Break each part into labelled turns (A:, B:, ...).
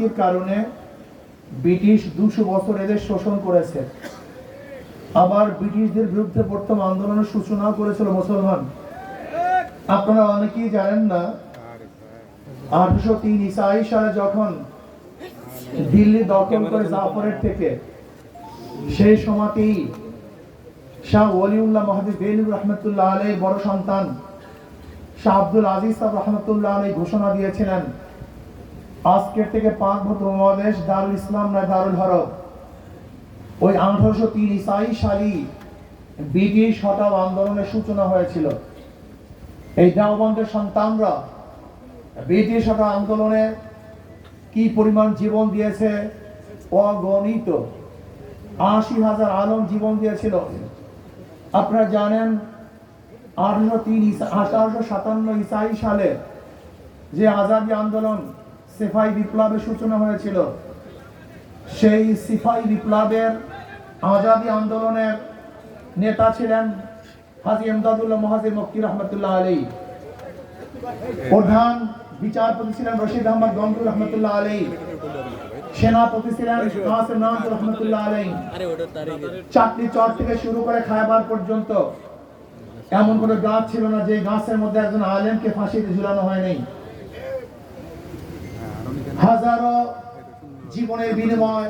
A: রাজনীতির কারণে ব্রিটিশ 200 বছর এদের শোষণ করেছে। আবার ব্রিটিশদের বিরুদ্ধে প্রথম আন্দোলনের সূচনা করেছিল মুসলমান। আপনারা অনেকেই জানেন না, 1803 ঈসাই সালে যখন দিল্লি দখল করে জাফরের থেকে, সেই সময়তেই শাহ ওলিউল্লাহ মহাদিস বেলুর রহমতুল্লাহ আলাইহি বড় সন্তান শাহ আব্দুল আজিজ সাহেব রহমতুল্লাহ আলাইহি ঘোষণা দিয়েছিলেন, আজকের থেকে পাক উপমহাদেশ দারুল ইসলাম না দারুল হরব। ওই 1803 ঈসাই সালে ব্রিটিশ হটাও আন্দোলনের সূচনা হয়েছিল। এই দেওবন্দের সন্তানরা ব্রিটিশ হটাও আন্দোলনে কি পরিমাণ জীবন দিয়েছে অগণিত। 80,000 আলম জীবন দিয়েছিল। আপনারা জানেন 1857 ঈসাই সালে যে আজাদী আন্দোলন সিপাহী বিপ্লবের সূচনা হয়েছিল, সেই সিপাহী বিপ্লবের আজাদী আন্দোলনের নেতা ছিলেন হাজী ইমদাদুল্লাহ মুহাজির মক্কি রহমতুল্লাহ আলাইহি। প্রধান বিচারপতি ছিলেন রশিদ আহমদ গঙ্গুর রহমতুল্লাহ আলাইহি। সেনাপতি ছিলেন কাসেম নাম রহমতুল্লাহ আলাইহি। চাটনি চর থেকে শুরু করে খায়বার পর্যন্ত এমন কোনো গাছ ছিল না যে গাছের মধ্যে একজন আলেমকে ফাঁসিতে ঝুলানো হয়নি। হাজারো জীবনের বিনিময়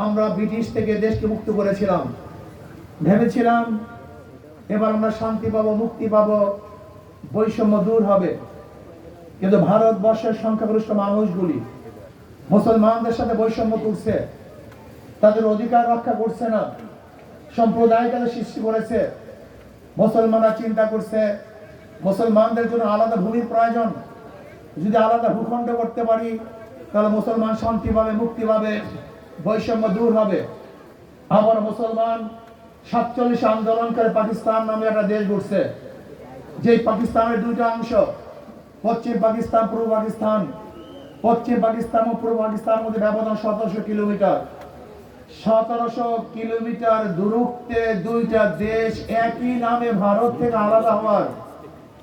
A: আমরা ব্রিটিশ থেকে দেশকে মুক্ত করেছিলাম। ভেবেছিলাম এবার আমরা শান্তি পাবো, মুক্তি পাবো, বৈষম্য দূর হবে। কিন্তু ভারতবর্ষের সংখ্যাগরিষ্ঠ মানুষগুলি মুসলমানদের সাথে বৈষম্য করছে, তাদের অধিকার রক্ষা করছে না, সম্প্রদায়িকতা সৃষ্টি করেছে। মুসলমানরা চিন্তা করছে মুসলমানদের জন্য আলাদা ভূমির প্রয়োজন, যদি আলাদা ভূখণ্ড করতে পারি তাহলে মুসলমান শান্তি পাবে, মুক্তি পাবে, বৈষম্য দূর হবে। আবার মুসলমান 47 আন্দোলন করে পাকিস্তান নামে একটা দেশ গড়ছে। যে পাকিস্তানের দুইটা অংশ, পশ্চিম পাকিস্তান, পূর্ব পাকিস্তান। পশ্চিম পাকিস্তান ও পূর্ব পাকিস্তানের মধ্যে ব্যবধান 1700 কিলোমিটার। 1700 কিলোমিটার দূরত্বে দুইটা দেশ একই নামে ভারত থেকে আলাদা হওয়ার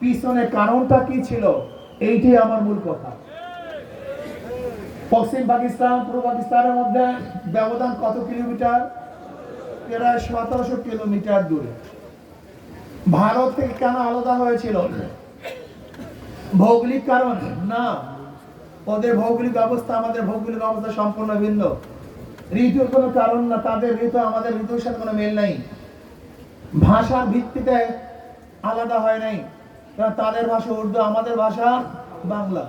A: পিছনে কারণটা কি ছিল? এইটাই আমার মূল কথা। পশ্চিম পাকিস্তান পূর্ব পাকিস্তানের মধ্যে ব্যবধান কত কিলোমিটার? প্রায় 1700 কিলোমিটার দূরে। ভারত থেকে কেন আলাদা হয়েছিল? ভৌগোলিক কারণ না, ওদের ভৌগোলিক অবস্থা আমাদের ভৌগোলিক অবস্থা সম্পূর্ণ ভিন্ন। ঋতুর কোনো কারণ না, তাদের ঋতু আমাদের ঋতুর সাথে কোনো মিল নাই। ভাষার ভিত্তিতে আলাদা হয় নাই, কারণ তাদের ভাষা উর্দু, আমাদের ভাষা বাংলা।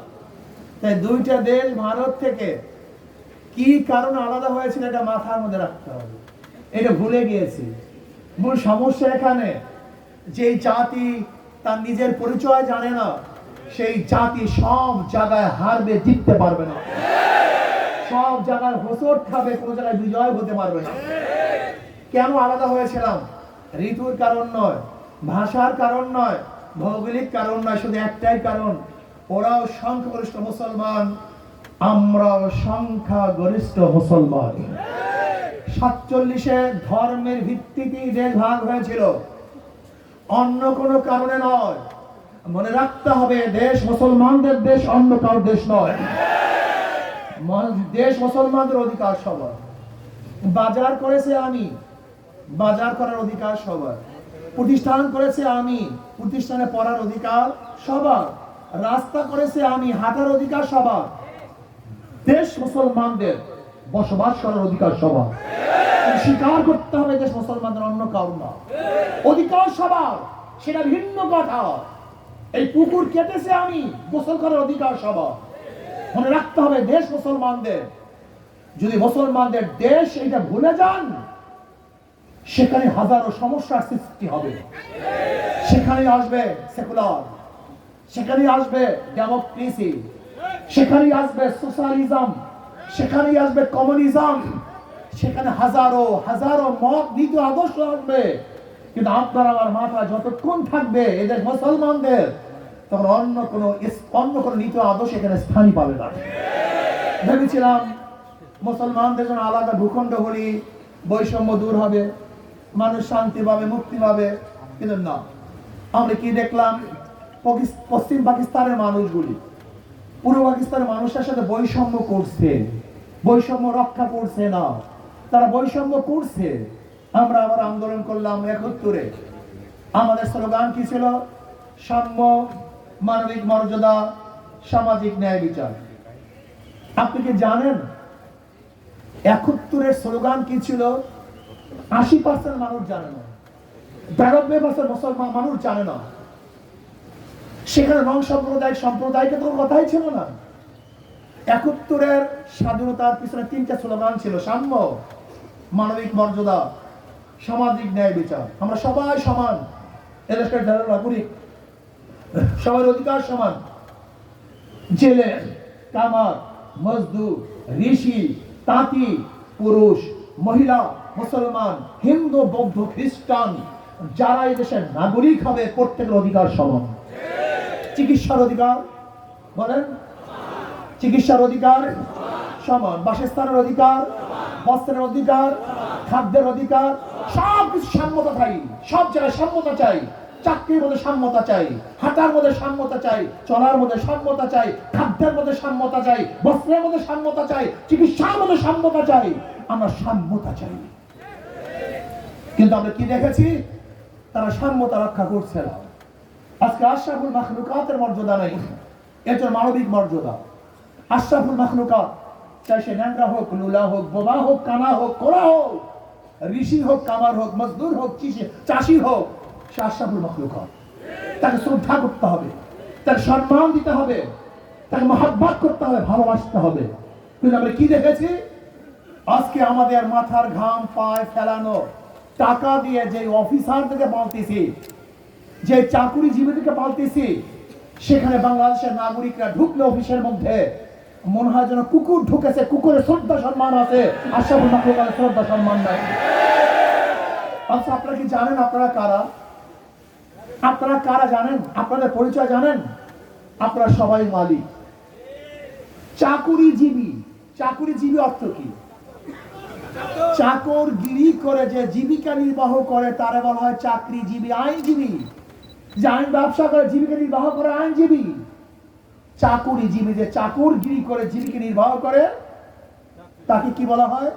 A: তাই দুইটা দেশ ভারত থেকে কি কারণে আলাদা হয়েছিল এটা মাথার মধ্যে রাখতে হবে। এটা ভুলে গিয়েছি। মূল সমস্যা এখানে, যেই জাতি তার নিজের পরিচয় জানে না, সেই জাতি সব জায়গায় হারবে, জিততে পারবে না। সব জায়গায় হোঁচট খাবে, কোনো জায়গায় বিজয় হতে পারবে না। কেন আলাদা হয়েছিলাম? ঋতুর কারণ নয়, ভাষার কারণ নয়, ভৌগোলিক কারণ নয়, শুধু একটাই কারণ, ওরাও সংখ্যাগরিষ্ঠ মুসলমান, আমরাও সংখ্যাগরিষ্ঠ মুসলমান। 47-এ ধর্মের ভিত্তিতেই দেশ ভাগ হয়েছিল, অন্য কোনো কারণে নয়। মনে রাখতে হবে, দেশ মুসলমানদের দেশ, অন্য কারোর দেশ নয়। দেশ মুসলমানদের অধিকার সবার। বাজার করেছে আমি, বাজার করার অধিকার সবার। প্রতিষ্ঠান করেছে আমি, প্রতিষ্ঠানে পড়ার অধিকার সবার। রাস্তা করেছে আমি, হাঁটার অধিকার সবার। দেশ মুসলমানদের, বসবাস করার অধিকার সবার। স্বীকার করতে হবে দেশ মুসলমানদের, অন্য কারণ না। অধিকার সবার, সেটা ভিন্ন কথা। এই পুকুর কেটেছে আমি, গোসল করার অধিকার সবার। মনে রাখতে হবে দেশ মুসলমানদের। যদি মুসলমানদের দেশ এটা ভুলে যান, সেখানে হাজারো সমস্যার সৃষ্টি হবে। সেখানে আসবে সেকুলার, সেখানে আসবে ডেমোক্রেসি, সেখানে আসবে সোশ্যালিজম, সেখানে আসবে কমিউনিজম, সেখানে হাজারো হাজারো মত নীতি আদর্শ আসবে। কিন্তু আপনার আমার মাথা যতক্ষণ থাকবে এদের মুসলমানদের, তখন অন্য কোনো নীতি আদর্শ এখানে স্থানই পাবে না। ভেবেছিলাম মুসলমানদের জন্য আলাদা ভূখণ্ড হলি বৈষম্য দূর হবে, মানুষ শান্তি পাবে, মুক্তি পাবে। কিন্তু না, আমরা কি দেখলাম? পশ্চিম পাকিস্তানের মানুষগুলি পূর্ব পাকিস্তানের মানুষের সাথে বৈষম্য করছে, বৈষম্য রক্ষা করছে না, তারা বৈষম্য করছে। আমরা আবার আন্দোলন করলাম ৭১-এ। আমাদের স্লোগান কি ছিল? সাম্য, মানবিক মর্যাদা, সামাজিক ন্যায় বিচার। আপনি কি জানেন ৭১-এর স্লোগান কি ছিল? ৮০% মানুষ জানে না, ৯২% মুসলমান মানুষ জানে না। সেখানে নন সম্প্রদায়কে তো কথাই ছিল না। ৭১-এর স্বাধীনতার পিছনে ৩টা স্লোগান ছিল: সাম্য, মানবিক মর্যাদা, সামাজিক ন্যায় বিচার। আমরা সবাই সমান, এদেশের নাগরিক, সবার অধিকার সমান। জেলে, কামার, মজদুর, ঋষি, তাঁতি, পুরুষ, মহিলা, মুসলমান, হিন্দু, বৌদ্ধ, খ্রিস্টান, যারা এই দেশের নাগরিক হবে প্রত্যেকের অধিকার সমান। চিকিৎসার অধিকার বলেন, চিকিৎসার অধিকার সমান, বাসস্থানের অধিকার, বস্ত্রের অধিকার, খাদ্যের অধিকার, সব কিছু সাম্যতা চাই। সব জায়গায় সাম্যতা চাই। চাকরির মধ্যে সাম্যতা চাই, হাঁটার মধ্যে সাম্যতা চাই, চলার মধ্যে সাম্যতা চাই, খাদ্যের মধ্যে সাম্যতা চাই, বস্ত্রের মধ্যে সাম্যতা চাই, চিকিৎসার মধ্যে সাম্যতা চাই। আমরা সাম্যতা চাই। কিন্তু আমরা কি দেখেছি? তারা সাম্যতা রক্ষা করছে না। আজকে আশরাফুল মাখলুকাতের মর্যাদা নেই, এর জন্য মানবিক মর্যাদা। আশরাফুল মাখলুকাত, চাই সে ন্যাংরা হোক, লুলা হোক, বোবা হোক, কানা হোক, কোরা হোক, ঋষি হোক, কামার হোক, মজদুর হোক, চাষি হোক, সে আশরাফুল মাখলুকাত। তাকে শ্রদ্ধা করতে হবে, তাকে সম্মান দিতে হবে, তাকে মহব্বত করতে হবে, ভালোবাসতে হবে। কিন্তু আমরা কি দেখেছি? আজকে আমাদের মাথার ঘাম পায়ে ফেলানো টাকা দিয়ে যে অফিসারদেরকে পালতেছি, যে চাকুরিজীবীদেরকে পালতেছি, সেখানে বাংলাদেশের নাগরিকরা ঢুকলে অফিসের মধ্যে মনে হয় যেন কুকুর ঢুকেছে, কুকুরের শ্রদ্ধা সম্মান আছে, আশরাফুল মাখলুকাতের শ্রদ্ধা সম্মান নাই। আচ্ছা, আপনারা কি জানেন আপনারা কারা? আপনারা কারা জানেন? আপনাদের পরিচয় জানেন? আপনারা সবাই মালিক। চাকুরিজীবী, চাকুরিজীবী অর্থ কি? চাকরগিরি করে যে জীবিকা নির্বাহ করে তারে বলা হয় চাকরিজীবী। আইনজীবী, যে আইন ব্যবসা করে জীবিকা নির্বাহ করে, আইনজীবী। চাকুরিজীবী, যে চাকরগিরি করে জীবিকা নির্বাহ করে, তাকে কি বলা হয়?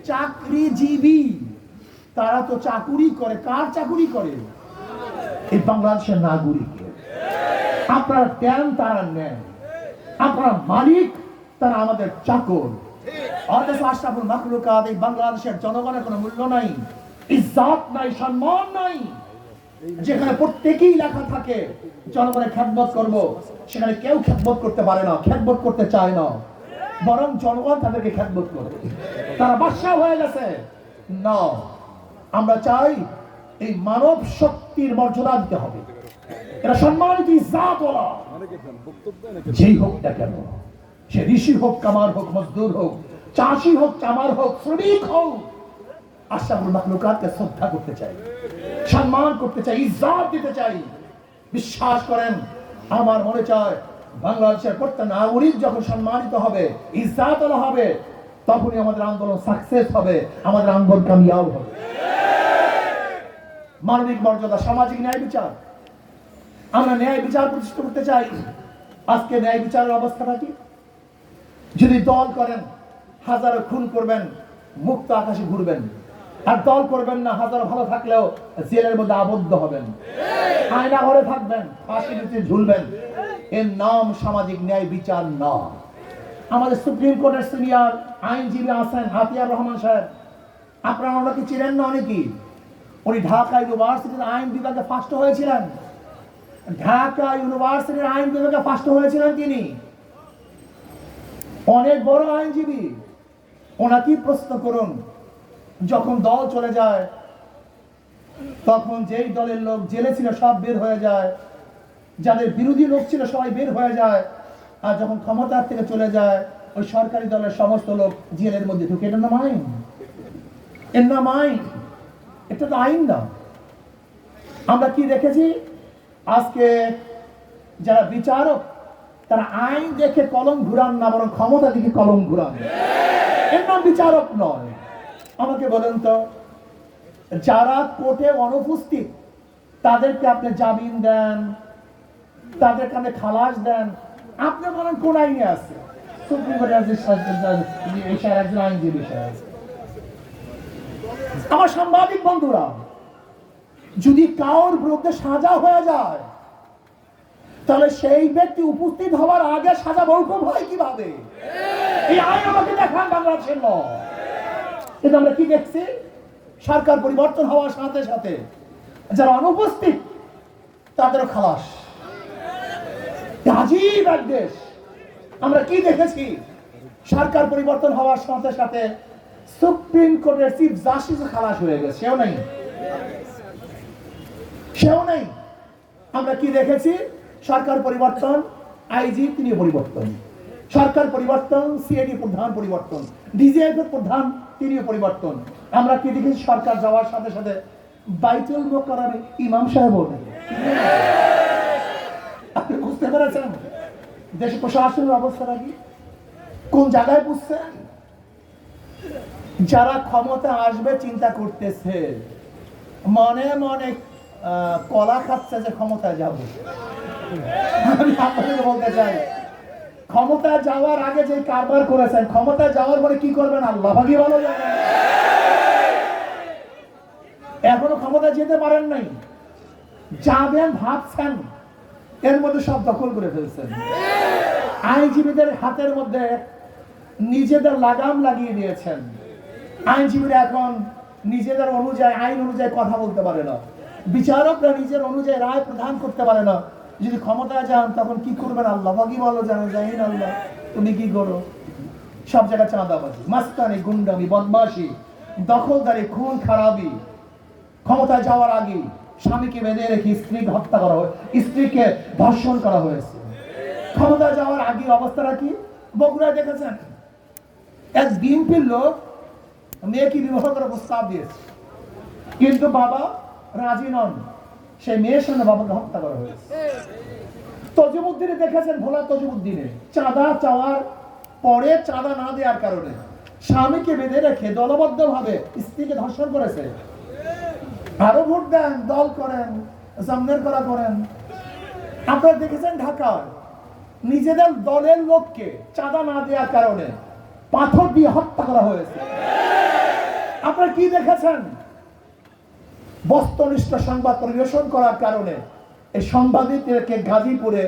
A: চাকরিজীবী। তারা তো চাকুরি করে। কার চাকুরি করে? এই বাংলাদেশের নাগরিক। আপনারা দেন, তারা নেন। আপনারা মালিক, তারা আমাদের চাকর। অথচ আশরাফুল মাখলুকাত, এই বাংলাদেশের জনগণের কোনো মূল্য নাই, ইজ্জত নাই, সম্মান নাই। যেখানে প্রত্যেকেই লেখা থাকে জনগণের খেদমত করব, সেখানে কেউ খেদমত করতে পারে না, খেদমত করতে চায় না, বরং জনগণ তাদেরকে খেদমত করে। তারা বাদশা হয়ে গেছে। না, আমরা চাই এই মানব শক্তির মর্যাদা দিতে হবে। এরা সম্মানিত, ইজ্জতওয়ালা, যেই হোক না কেন, সে ঋষি হোক, কামার হোক, মজদুর হোক, চাষি হোক, চামার হোক, শ্রমিক হোক, আশরাফুল মাখলুকাতকে শ্রদ্ধা করতে চাই, সম্মান করতে চাই, ইজ্জত দিতে চাই। বিশ্বাস করেন, আমার মনে চায় বাংলাদেশের প্রত্যেক নাগরিক যখন সম্মানিত হবে, ইজ্জতওয়ালা হবে, তখনই আমাদের আন্দোলন সাকসেস হবে, আমাদের আন্দোলন কামিয়াব হবে। মানবিক মর্যাদা, সামাজিক ন্যায় বিচার। আমরা ন্যায় বিচার প্রতিষ্ঠা করতে চাই। আজকে ন্যায় বিচারের অবস্থাটা কি? যদি দল করেন, হাজারো খুন করবেন, মুক্ত আকাশে ঘুরবেন। আর দল করবেন না, হাজারো ভালো থাকলেও জেলের মধ্যে আবদ্ধ হবেন, আয়না ঘরে থাকবেন, ফাঁসি দিতে ঝুলবেন। এর নাম সামাজিক ন্যায় বিচার না। আমাদের সুপ্রিম কোর্টের সিনিয়র আইনজীবী আছেন হাতিয়ার রহমান সাহেব, আপনারা ওনাকে চিনেন না অনেকেই। উনি ঢাকা ইউনিভার্সিটির আইন বিভাগে ফার্স্ট হয়েছিলেন। ঢাকা ইউনিভার্সিটির আইন বিভাগে ফার্স্ট হয়েছিলেন তিনি। অনেক বড় আইনজীবী। ওনাকে প্রশ্ন করুন, যখন দল চলে যায়, তখন যেই দলের লোক জেলে ছিল সব বের হয়ে যায়, যাদের বিরোধী লোক ছিল সবাই বের হয়ে যায়, আর যখন ক্ষমতার থেকে চলে যায়, ওই সরকারি দলের সমস্ত লোক জেলের মধ্যে ঢুকে। এটার নাম আইন? এর নাম আইন? এটা তো আইন না। আমরা কি দেখেছি? আজকে যারা বিচারক, তারা আইন দেখে কলম ঘুরান না, বরং ক্ষমতা দেখে কলম ঘুরান। এর নাম বিচারক নয়। আমাকে বলেন তো, যারা কোর্টে অনুপস্থিত তাদেরকে আপনি জামিন দেন, তাদেরকে আপনি খালাস দেন, আপনি বলেন কোন আইনে আছে? সুপ্রিম কোর্টের একজন আইনজীবী সাহেব। আমার সাংবাদিক বন্ধুরা, যদি কারোর বিরুদ্ধে সাজা হয়ে যায়, তাহলে সেই ব্যক্তি উপস্থিত হওয়ার আগে সাজা মওকুফ হয় কিভাবে? এই আইন আমাকে দেখান বাংলাদেশের ল। কিন্তু আমরা কি দেখছি? সরকার পরিবর্তন হওয়ার সাথে সাথে যারা অনুপস্থিত তাদেরও খালাস। আজীব এক দেশ। আমরা কি দেখেছি? সরকার পরিবর্তন হওয়ার সাথে সাথে সুপ্রিম কোর্টের চিফ জাস্টিস খালাস হয়ে গেছে, সেও নেই। আমরা কি দেখেছি? সরকার পরিবর্তন, আইজি তিনি পরিবর্তন, সরকার পরিবর্তন, সিআইডি প্রধান পরিবর্তন, ডিজিএফ প্রধান তিনি পরিবর্তন। আমরা কি দেখেছি? সরকার যাওয়ার সাথে সাথে বাইতুল মুকাররমে ইমাম সাহেবও নেই। আপনি বুঝতে পেরেছেন দেশ প্রশাসনের অবস্থাটা কি, কোন জায়গায় বুঝছেন? যারা ক্ষমতা আসবে চিন্তা করতেছে, মনে মনে কলা খাচ্ছে যে ক্ষমতায় যাব। আমি আপনাদের বলতে চাই, ক্ষমতা যাওয়ার আগে যে কারবার করেছেন, ক্ষমতা যাওয়ার পরে কি করবেন আল্লাহ ভাগই ভালো জানেন। এখনো ক্ষমতা যেতে পারেন নাই, যাবেন ভাবছেন, এর মধ্যে সব দখল করে ফেলছেন। আইনজীবীদের হাতের মধ্যে নিজেদের লাগাম লাগিয়ে দিয়েছেন। আইনজীবীরা এখন নিজেদের অনুযায়ী, আইন অনুযায়ী কথা বলতে পারে না, বিচারকরা নিজের অনুযায়ী রায় প্রদান করতে পারে না। যদি ক্ষমতায় যান তখন কি করবেন আল্লাহ ভাগই ভালো জানেন। জানেন আল্লাহ তুমি কি করো? সব জায়গায় চাঁদাবাজি, মাস্তানি, গুন্ডামি, বদমাশি, দখলদারি, খুন খারাপি। ক্ষমতায় যাওয়ার আগে স্বামীকে বেঁধে রেখে স্ত্রীকে হত্যা করা হয়, স্ত্রীকে ধর্ষণ করা হয়েছে। ক্ষমতায় যাওয়ার আগে অবস্থাটা কি? বগুড়ায় দেখেছেন এক বিএনপির লোক মেয়েকে বিবাহ করার প্রস্তাব দিয়েছে, কিন্তু বাবা রাজি নন। সেই মেয়ের সঙ্গে বাবাকে হত্যা করা হয়েছে। তজুমুদ্দিনে দেখেছেন, ভোলা তজুমুদ্দিনে চাঁদা চাওয়ার পরে চাঁদা না দেওয়ার কারণে স্বামীকে বেঁধে রেখে দলবদ্ধভাবে স্ত্রীকে ধর্ষণ করেছে। আরো ভোট দেন, দল করেন, জামনের করা করেন। আপনারা দেখেছেন ঢাকায় নিজেদের দলের লোককে চাঁদা না দেওয়ার কারণে পাথর দিয়ে হত্যা করা হয়েছে। আপনারা কি দেখেছেন? বস্তুনিষ্ঠ সংবাদ পরিবেশন করার কারণে এই সাংবাদিকদেরকে গাজীপুরে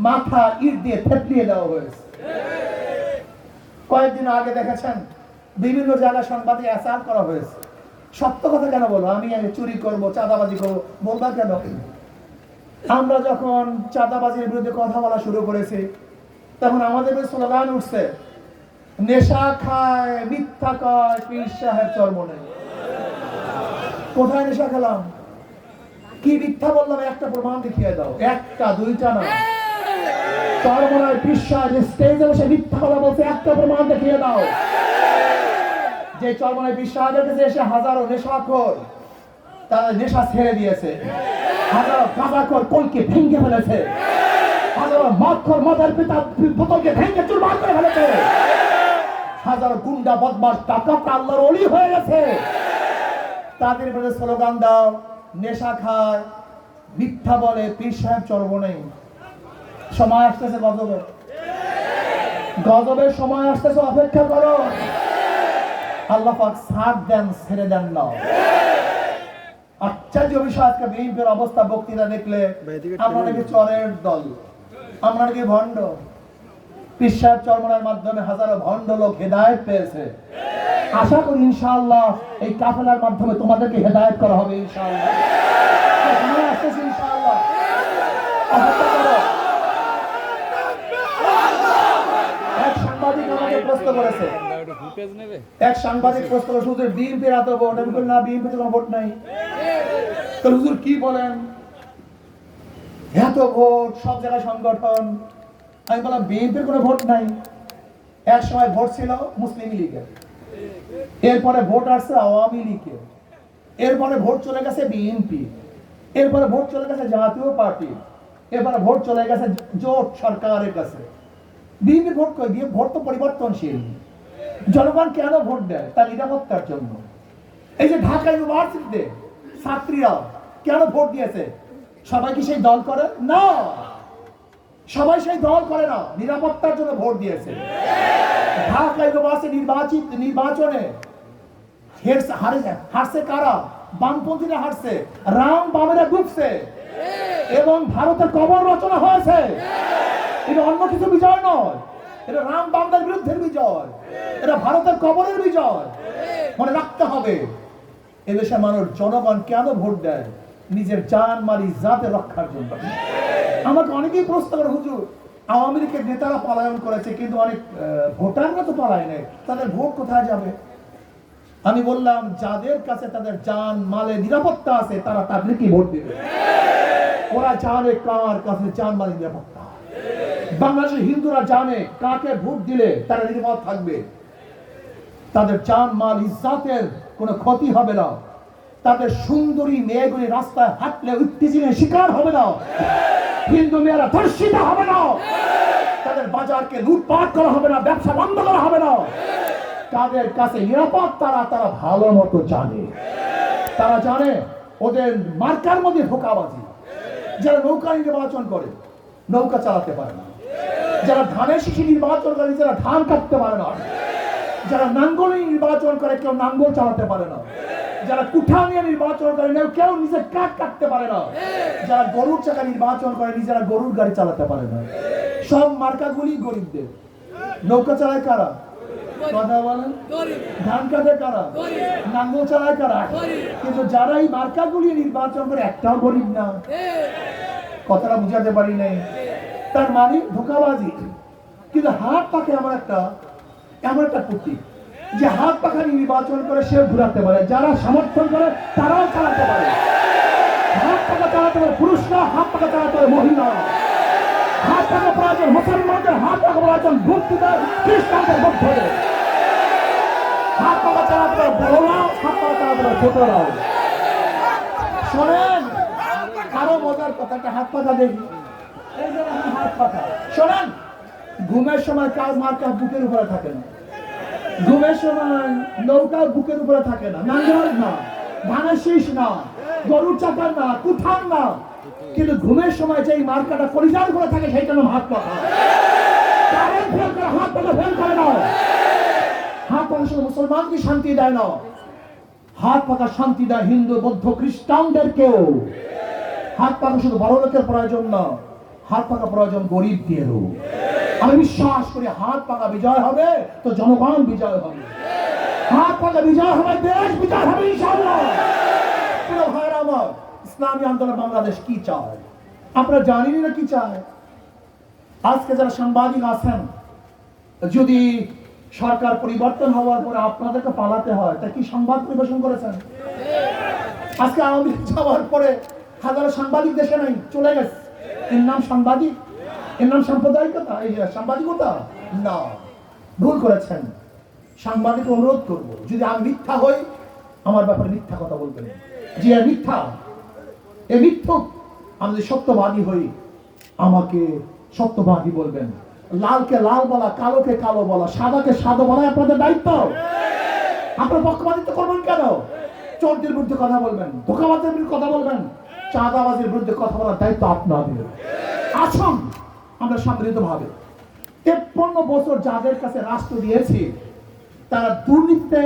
A: মাথা ইট দিয়ে থেতলিয়ে দেওয়া হয়েছে। কয়েকদিন আগে দেখেছেন বিভিন্ন জায়গায় সাংবাদিক অ্যাসাল্ট করা হয়েছে। সত্য কথা কেন বলো? আমি চুরি করবো, চাঁদাবাজি করবো বলবা কেন? আমরা যখন চাঁদাবাজির বিরুদ্ধে কথা বলা শুরু করেছি, তখন আমাদের স্লোগান উঠছে, নেশা খায়, মিথ্যা কয়, পীর সাহেব চর্ম নেই। কোথায় নেশা খেলাম? কি মিথ্যা বললাম? একটা প্রমাণ দেখিয়ে দাও। একটা, দুইটা না, চরমনায় পীর সাহেব স্টেজে বসে মিথ্যা কথা বলছে, একটা প্রমাণ দেখিয়ে দাও। যে চরমনায় পীর সাহেবের কাছে এসে হাজারো নেশাখোর তারা নেশা ছেড়ে দিয়েছে, হাজারো গাঁজাখোর কলকে ভেঙে ফেলেছে, হাজারো মদখোর মদের পিতা বোতলকে ভেঙে চুরমার করে ফেলেছে, হাজারো গুন্ডা বদমাশ ডাকাত আল্লাহর ওলি হয়ে গেছে। তাদের বিরুদ্ধে স্লোগান দাও, নেশা খায়, মিথ্যা বলে, পীর সাহেব চর্ম নেই। সময় আসতেছে গজবের, গজবের সময় আসতেছে, অপেক্ষা করো। আল্লাহ পাক সাথ দেন, ছেড়ে দেন না। আশ্চর্য বিষয়, আজকে বিএনপির অবস্থা বক্তৃতা দেখলে আমরা নাকি চরের দল, আমরা নাকি ভণ্ড। পীর সাহেব চরমনার মাধ্যমে হাজারো ভণ্ড লোক হেদায়েত পেয়েছে। আশা করি ইনশাআল্লাহ এই কাফেলার মাধ্যমে তোমাদেরকে হেদায়েত করা হবে ইনশাআল্লাহ। ইনশাআল্লাহ এক সাংবাদিক আমাকে প্রশ্ন করেছে, এক সাংবাদিক প্রশ্ন করেছে, হুজুর বিএনপির এত ভোট। আমি বললাম না, বিএনপিতে কোনো ভোট নাই। তো হুজুর কি বলেন, এত ভোট, সব জায়গায় সংগঠন। আমি বললাম বিএনপির কোনো ভোট নাই। এক সময় ভোট ছিল মুসলিম লীগের, এরপরে ভোট আসছে আওয়ামী লীগের, এরপরে ভোট চলে গেছে বিএনপি, এরপরে ভোট চলে গেছে জাতীয় পার্টি, এরপরে ভোট চলে গেছে জোট সরকারের কাছে। বিএনপি ভোট কই দিয়ে? ভোট তো পরিবর্তনশীল। জনগণ কেন ভোট দেয়? তার নিরাপত্তার জন্য। এই যে ঢাকা ইউনিভার্সিটিতে ছাত্রীরা কেন ভোট দিয়েছে? সবাই কি সেই দল করে? না, সবাই সেই দল করে না, নিরাপত্তার জন্য ভোট দিয়েছে। ঢাকায় নির্বাচনে হারছে কারা? বামপন্থীরা হারছে, রাম বামেরা ডুবছে এবং ভারতের কবর রচনা হয়েছে। এটা অন্য কিছু বিজয় নয়, এটা রাম বামদের বিরুদ্ধে বিজয়, এটা ভারতের কবরের বিজয়। মনে রাখতে হবে, এদেশের মানুষ জনগণ কেন ভোট দেয়? নিজের জান মাল ইজ্জতের রক্ষার জন্য। আমাকে অনেকেই প্রশ্ন করে, হুজুর আওয়ামী লীগের নেতারা পলায়ন করেছে কিন্তু অনেক ভোটাররা তো পলায় নেই, তাদের ভোট কোথায় যাবে? আমি বললাম, যাদের কাছে তাদের জান মালে নিরাপত্তা আছে তারা তাদেরকে ভোট দেবে। ওরা জানে কার কাছে জান মালে নিরাপত্তা। বাংলাদেশের হিন্দুরা জানে কাকে ভোট দিলে তারা নিরাপদ থাকবে, তাদের জান মাল ইজ্জতের কোনো ক্ষতি হবে না, তাদের সুন্দরী মেয়েগুলি রাস্তায় হাঁটলে উত্তেজনের শিকার হবে না, হিন্দু মেয়েরা ধর্ষিত হবে না, তাদের বাজারকে লুটপাট করা হবে না, ব্যবসা বন্ধ করা হবে না। তাদের কাছে নিরাপদ তারা ভালো মতো জানে। তারা জানে ওদের মার্কার মধ্যে ধোঁকাবাজি। যারা নৌকা নির্বাচন করে নৌকা চালাতে পারে না, যারা ধানের শীষে নির্বাচন করে যারা ধান কাটতে পারে না, যারা নাঙ্গল নির্বাচন করে কেউ নাঙ্গল চালাতে পারে না, যারা কুঠা নিয়ে নির্বাচন করে কেউ নিজের কাঠ কাটতে পারে না, যারা গরুর চাকা নির্বাচন করে নিজেরা গরুর গাড়ি চালাতে পারে না। সব মার্কাগুলি গরিবদের। নৌকা চালায় কারা? কথা বলেন। ধান কাটে কারা? নাঙ্গল চালায় কারা? কিন্তু যারা এই মার্কাগুলি নির্বাচন করে একটাও গরিব না। কথাটা বুঝাতে পারি নাই। তার মানে ধোঁকাবাজি। কিন্তু হাত পাখে এমন একটা প্রতীক যে হাত পাখা নির্বাচন করে সে ঘুরাতে পারে, যারা সমর্থন করে তারাও চালাতে পারে। হাত পাখা চালাতে পারে পুরুষরা, হাত পাখা চালাতে পারে মহিলা। হাত পাখা প্রয়োজন মুসলমানদের, হাত পাখা প্রয়োজন ভক্তিদের, খ্রিস্টানদের মধ্যে। হাত পাখা চালাতে পারে বড়রাও, হাত পাখা চালাতে পারে ছোটরাও। শোনেন, কারো মজার কথা, একটা হাত পাখা দেখি। এই যে হাত পাখা, শোনেন, ঘুমের সময় কাজ মার্কা বুকের উপরে থাকে না, ঘুমের সময় নৌকা বুকের উপরে থাকে না, নাঙ্গল না, ধানের শীষ না, গরুর চাকার না, কুঠার না, কিন্তু ঘুমের সময় যেই মার্কাটা পরিধান করে থাকে সেইটা নাম হাত পাখা। কারেন্ট ফেল করে হাত পাখা ফেল করে না। হাত পাখা শুধু মুসলমানকে শান্তি দেয় না, হাত পাখা শান্তি দেয় হিন্দু বৌদ্ধ খ্রিস্টানদেরকেও। হাত পাখা শুধু বড় লোকের প্রয়োজন না, হাত পাখা প্রয়োজন গরিবদেরও। আমি বিশ্বাস করি হাত পাখা বিজয় হবে তো জনগণ বিজয় হবে, হাত পাখা বিজয় হবে, দেশ বিজয় হবে ইনশাআল্লাহ। প্রিয় ভাইরা আমার, ইসলামী আন্দোলন বাংলাদেশ কি চায় আপনারা জানেনই না কি চায়? আজকে যারা সাংবাদিক আছেন, যদি সরকার পরিবর্তন হওয়ার পরে আপনাদেরকে পালাতে হয়, তা কি সংবাদ পরিবেশন করেছেন? আজকে আওয়ামী লীগ যাওয়ার পরে হাজারো সাংবাদিক দেশে নাই, চলে গেছে। এর নাম সাংবাদিক? এর নাম সাম্প্রদায়িকতা? এই সাংবাদিকতা না, ভুল করেছেন। সাংবাদিক অনুরোধ করব, যদি আমি মিথ্যা হই আমার ব্যাপারে মিথ্যা কথা বলবেন। যে মিথ্যা, এ মিথ্যুক। আমি যদি সত্যবাদী হই আমাকে সত্যবাদী বলবেন। লালকে লাল বলা, কালোকে কালো বলা, সাদাকে সাদা বলা আপনাদের দায়িত্ব। আপনার পক্ষপাতিত্ব করবেন কেন? চোরদের বিরুদ্ধে কথা বলবেন, ধোঁকাবাজের বিরুদ্ধে কথা বলবেন, চাঁদাবাজের বিরুদ্ধে কথা বলার দায়িত্ব আপনাদের। আসুন আমরা সম্মিলিত ভাবে 53 বছর যাদের কাছে রাষ্ট্র দিয়েছি, তারা দুর্নীতিতে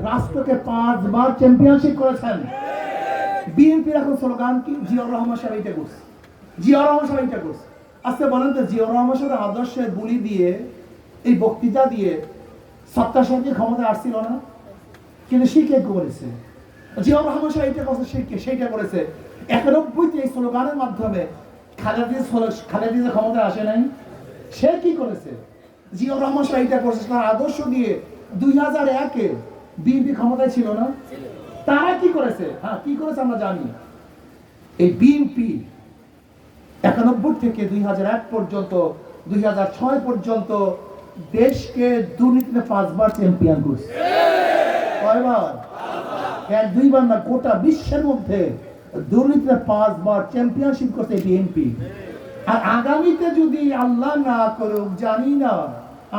A: রাষ্ট্রকে 5 বার চ্যাম্পিয়নশিপ করেছেন। বিএনপির এখন স্লোগান কি? জিয়াউর রহমান সাহেব এটা করছে, জিয়াউর রহমান সাহেব এটা করছে। আজকে বলেন তো, জিয়াউর রহমান সাহেবের আদর্শের বুলি দিয়ে, এই বক্তৃতা দিয়ে সত্তা সাহেবকে ক্ষমতায় আসছিল না, কিন্তু সে কে করেছে? জিয়াউর রহমান সাহেব এটা করছে, সেইটা করেছে। 91-তে এই স্লোগানের মাধ্যমে খালেদা ক্ষমতায় আসে নাই। সে কি করেছে? জিয়াউর রহমান সাহেব এটা করেছে, তার আদর্শ দিয়ে 2001-এ বিএনপি ক্ষমতায় ছিল না। তারা কি করেছে? হ্যাঁ, কি করেছে আমরা জানি। এই বিএনপি 91 থেকে 2001 পর্যন্ত, 2006 পর্যন্ত দেশকে দুর্নীতিতে 5 বার চ্যাম্পিয়ন করছে। কয়বার? 1-2 বার না, গোটা বিশ্বের মধ্যে দুর্নীতিতে 5 বার চ্যাম্পিয়নশিপ করছে বিএনপি। আর আগামীতে যদি আল্লাহ না করুক, জানি না,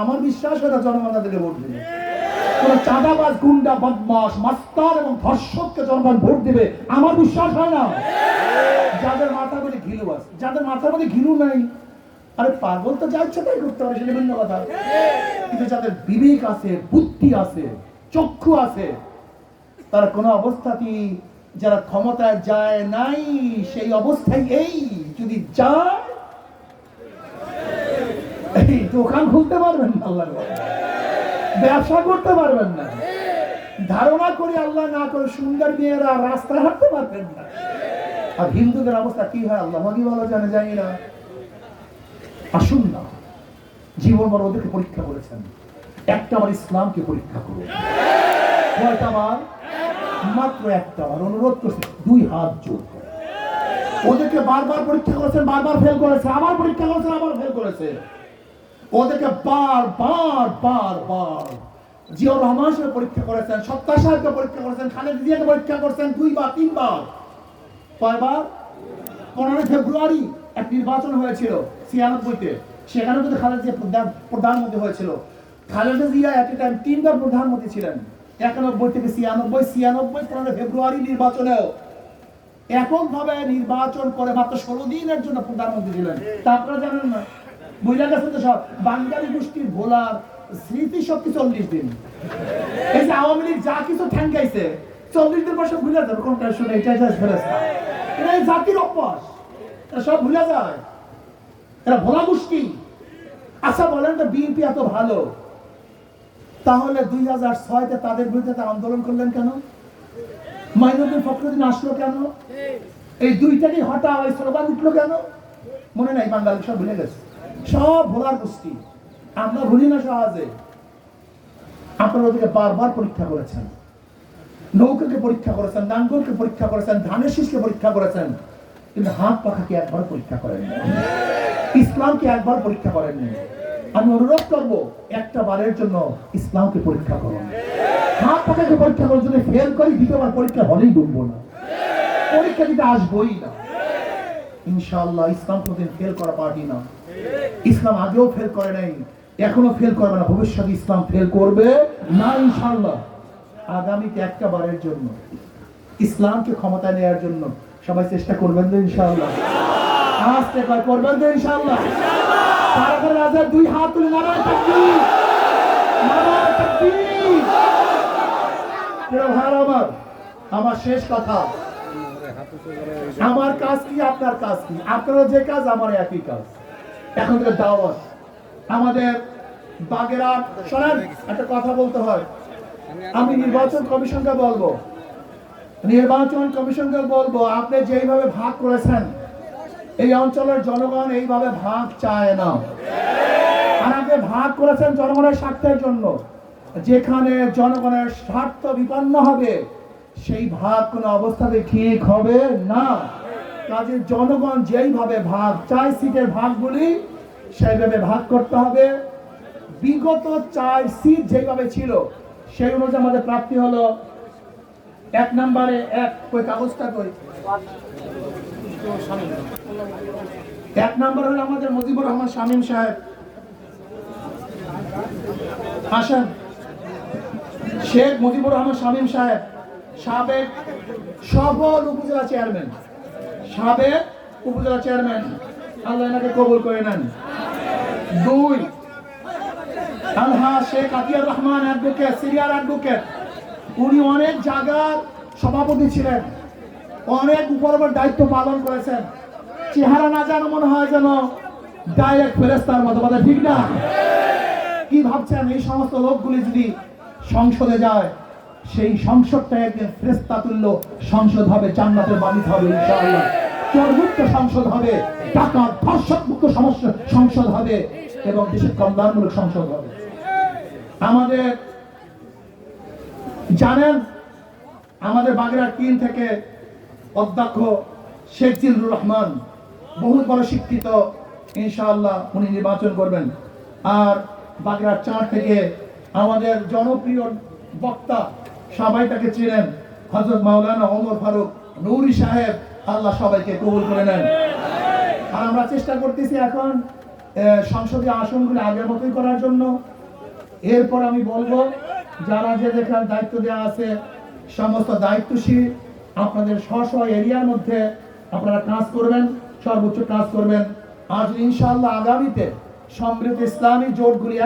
A: আমার বিশ্বাস হয় না জনগণ তাদেরকে ভোট দেবে। কোন চাঁদাবাজ, গুন্ডা, বদমাশ, মাস্তান এবং ধর্ষককে জনগণ ভোট দেবে আমার বিশ্বাস হয় না। যাদের মাথার মধ্যে ঘিলু আছে, যাদের মাথার মধ্যে ঘিলু নাই, আরে পাগল তো যা ইচ্ছা তাই করতে পারে, সেটা ভিন্ন কথা। কিন্তু যাদের বিবেক আছে, বুদ্ধি আছে, চক্ষু আছে, তারা কোনো অবস্থাতেই, যারা ক্ষমতায় যায় নাই সেই অবস্থায় এই যদি যায়, এই দোকান খুলতে পারবেন না, আল্লাহর ব্যবসা করতে পারবেন না, ধারণা করি আল্লাহ না করে সুন্দর মেয়েরা রাস্তায় হাঁটতে পারবেন না। আর হিন্দুদের অবস্থা কি হয় আল্লাহ কি ভালো জানে, জানি না। আসুন না, জীবন বড় ওদেরকে পরীক্ষা করেছেন, একটা বার ইসলামকে পরীক্ষা করুন। কয়টা বার? মাত্র একটা বার। অনুরোধ করছে, 2 হাত জোর করে। ওদেরকে বারবার পরীক্ষা করেছেন, বারবার ফেল করেছে, আবার পরীক্ষা করেছেন, আবার ফেল করেছে। ওদেরকে বার জিয়াউর রহমান সাহেব পরীক্ষা করেছেন, সত্তা সাহেবকে পরীক্ষা করেছেন, খালেদা জিয়াকে পরীক্ষা করেছেন 2 বা 3 বার। কয়বার? 15 ফেব্রুয়ারি এক নির্বাচন হয়েছিল 96-তে, সেখানে কিন্তু খালেদা জিয়া প্রধানমন্ত্রী হয়েছিল। খালেদা জিয়া এট এ টাইম 3 বার প্রধানমন্ত্রী ছিলেন, 91 থেকে 96, 15 ফেব্রুয়ারি নির্বাচনেও এককভাবে নির্বাচন করে মাত্র 16 দিনের জন্য প্রধানমন্ত্রী ছিলেন। তা আপনারা জানেন না? বুঝা গেছে তো সব। বাঙালি গোষ্ঠীর ভোলার স্মৃতি শক্তি 40 দিন। এই যে আওয়ামী লীগ যা কিছু ঠ্যাঙ্গাইছে 40 দিন পর সব ভুলে যাবে, কোনটা শুনে এটা ফেরেস্তা। এরা এই জাতির অভ্যাস, এরা সব ভুলে যায়, এরা ভোলা গোষ্ঠী। আচ্ছা বলেন তো, বিএনপি এত ভালো, তাহলে 2006-তে তাদের বিরুদ্ধে আন্দোলন করলেন কেন? মাইনুদ্দিন ফখরুদ্দিন আসলো কেন? এই দুইটাকেই হঠাৎ ওই স্লোগান উঠলো কেন? মনে নাই? বাঙালি সব ভুলে গেছে, সব ভোলার গোষ্ঠী। আমরা ভুলি না সহজে। আপনারা ওদেরকে বারবার পরীক্ষা করেছেন, নৌকাকে পরীক্ষা করেছেন, নাঙ্গলকে পরীক্ষা করেছেন, ধানের শীষকে পরীক্ষা করেছেন, কিন্তু হাত পাখাকে একবার পরীক্ষা করেননি, ইসলামকে একবার পরীক্ষা করেননি। আমি অনুরোধ করবো, একটা বারের জন্য ইসলামকে পরীক্ষা করুন। হাত পাখাকে পরীক্ষা করার জন্য ফেল করি, দ্বিতীয়বার পরীক্ষা হলেই ডুববো না, পরীক্ষা দিতে আসবোই না ইনশাআল্লাহ। ইসলাম কোনদিন ফেল করা পার্টি না। ইসলাম আগেও ফেল করে নাই, এখনো ফেল করবে না, ভবিষ্যতে ইসলাম ফেল করবে না ইনশাআল্লাহ। আগামীতে একটা বারের জন্য ইসলামকে ক্ষমতায় নেওয়ার জন্য সবাই চেষ্টা করবেন তো ইনশাআল্লাহ? আস্তে করে করবেন তো ইনশাআল্লাহ? তারা করে রাজা 2 হাত তুলে নারায়ে তাকবীর, নারায়ে তাকবীর। প্রিয় ভাইরা, আমার শেষ কথা, আমার কাজ কি, আপনার কাজ কি? আপনারা যে কাজ, আমার একই কাজ। এখন থেকে দাওয়াত আমাদের বাগেরা। শোনেন, একটা কথা বলতে হয়। আমি নির্বাচন কমিশনকে বলবো, আপনি যেইভাবে ভাগ করেছেন, এই অঞ্চলের জনগণ এইভাবে ভাগ চায় না। আর আপনি ভাগ করেছেন জনগণের স্বার্থের জন্য। যেখানে জনগণের স্বার্থ বিপন্ন হবে, সেই ভাগ কোনো অবস্থাতে ঠিক হবে না। কাজে জনগণ যেইভাবে ভাগ চায়, সিটের ভাগগুলি সেইভাবে ভাগ করতে হবে। বিগত 4 সিট যেভাবে ছিল, সেই অনুযায়ী আমাদের প্রাপ্তি হলো 1 নম্বরে 1, কই কাগজটা কই, 1 নম্বর হলো আমাদের মুজিবুর রহমান শামীম সাহেব। আসেন, শেখ মুজিবুর রহমান শামীম সাহেব, সাবেক সফল উপজেলা চেয়ারম্যান, আল্লাহ এনাকে কবুল করে নেন। 2, আলহা শেখ আতিয়ার রহমান অ্যাডভোকেট, সিরিয়ার অ্যাডভোকেট। উনি অনেক জায়গার সভাপতি ছিলেন, অনেক উপর দায়িত্ব পালন করেছেন। চেহারা না জানো মনে হয় যেন ডাইরেক্ট ফেরেশতার মতো, কথা ঠিক না? কি ভাবছেন, এই সমস্ত লোকগুলি যদি সংসদে যায়, সেই সংসদটা একদিন ফেরেশতা তুল্য সংসদ হবে, জান্নাতের বাড়ি হবে ইনশাআল্লাহ। চোরমুক্ত সংসদ হবে, টাকা ধর্ষক মুক্ত সংসদ হবে, এবং দেশের কল্যাণমূলক সংসদ হবে। আমাদের জানেন, আমাদের বাগেরহাট 3 থেকে অধ্যক্ষ শেখ জিল্লুর রহমান, বহুত বড় শিক্ষিত, ইনশাআল্লাহ উনি নির্বাচন করবেন। আর বাগেরহাট 4 থেকে আমাদের জনপ্রিয় বক্তা, সবাই তাকে চিনেন, হযরত মাওলানা ওমর ফারুক নূরী সাহেব, আল্লাহ সবাইকে কবুল করে নেন। আর আমরা চেষ্টা করতেছি এখন সংসদীয় আসনগুলো আগের মতোই করার জন্য। এরপর আমি বলবো, যারা যে যেখানে দায়িত্ব দেওয়া আছে, সমস্ত দায়িত্বশীল আপনাদের স্ব এরিয়ার মধ্যে আপনারা কাজ করবেন, সর্বোচ্চ কাজ করবেন। আজ ইনশাআল্লাহ আগামীতে সমৃদ্ধ ইসলামী জোটগুলি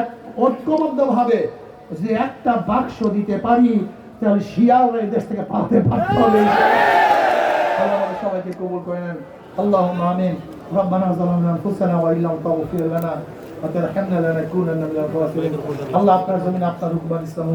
A: ঐক্যবদ্ধভাবে যে একটা বাক্স দিতে পারি, তাহলে শিয়ারা এই দেশ থেকে পালাতে বাধ্য হবে। আল্লাহ আমাদের সবাইকে কবুল করে নেন। আল্লাহুম্মা আমিন। রব্বানা যালামনা আনফুসানা ওয়া ইল্লাম তাগফির লানা ওয়া তারহামনা লানাকুনান্না মিনাল খাসিরিন। আল্লাহ আপনার জমিনে আপনার হুকুম ইসলাম